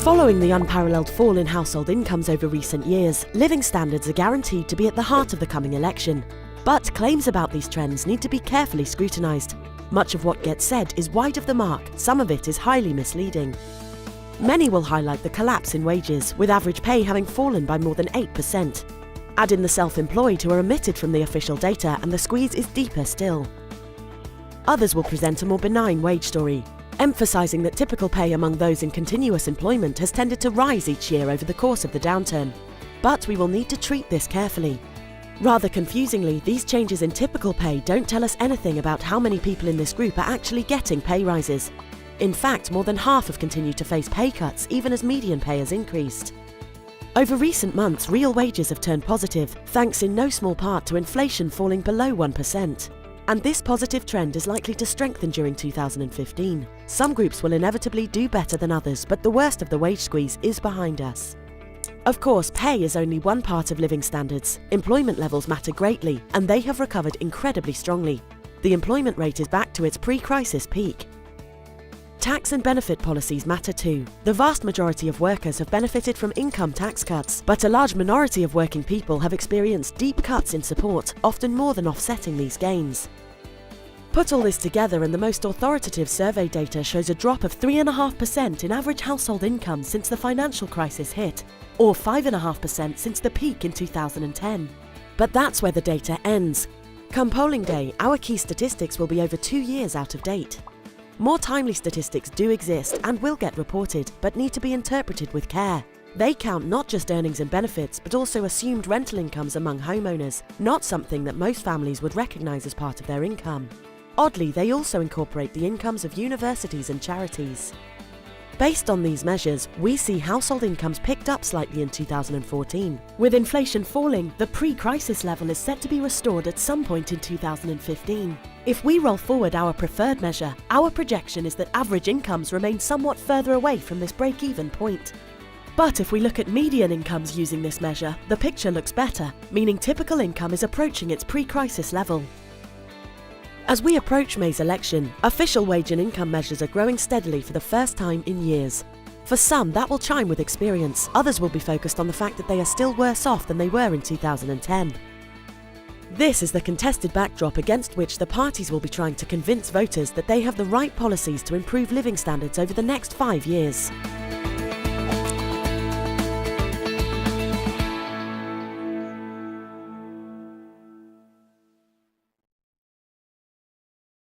Following the unparalleled fall in household incomes over recent years, living standards are guaranteed to be at the heart of the coming election. But claims about these trends need to be carefully scrutinised. Much of what gets said is wide of the mark, some of it is highly misleading. Many will highlight the collapse in wages, with average pay having fallen by more than 8%. Add in the self-employed who are omitted from the official data and the squeeze is deeper still. Others will present a more benign wage story, emphasising that typical pay among those in continuous employment has tended to rise each year over the course of the downturn. But we will need to treat this carefully. Rather confusingly, these changes in typical pay don't tell us anything about how many people in this group are actually getting pay rises. In fact, more than half have continued to face pay cuts even as median pay has increased. Over recent months, real wages have turned positive, thanks in no small part to inflation falling below 1%. And this positive trend is likely to strengthen during 2015. Some groups will inevitably do better than others, but the worst of the wage squeeze is behind us. Of course, pay is only one part of living standards. Employment levels matter greatly, and they have recovered incredibly strongly. The employment rate is back to its pre-crisis peak. Tax and benefit policies matter too. The vast majority of workers have benefited from income tax cuts, but a large minority of working people have experienced deep cuts in support, often more than offsetting these gains. Put all this together and the most authoritative survey data shows a drop of 3.5% in average household income since the financial crisis hit, or 5.5% since the peak in 2010. But that's where the data ends. Come polling day, our key statistics will be over 2 years out of date. More timely statistics do exist and will get reported, but need to be interpreted with care. They count not just earnings and benefits, but also assumed rental incomes among homeowners, not something that most families would recognise as part of their income. Oddly, they also incorporate the incomes of universities and charities. Based on these measures, we see household incomes picked up slightly in 2014. With inflation falling, the pre-crisis level is set to be restored at some point in 2015. If we roll forward our preferred measure, our projection is that average incomes remain somewhat further away from this break-even point. But if we look at median incomes using this measure, the picture looks better, meaning typical income is approaching its pre-crisis level. As we approach May's election, official wage and income measures are growing steadily for the first time in years. For some, that will chime with experience. Others will be focused on the fact that they are still worse off than they were in 2010. This is the contested backdrop against which the parties will be trying to convince voters that they have the right policies to improve living standards over the next 5 years.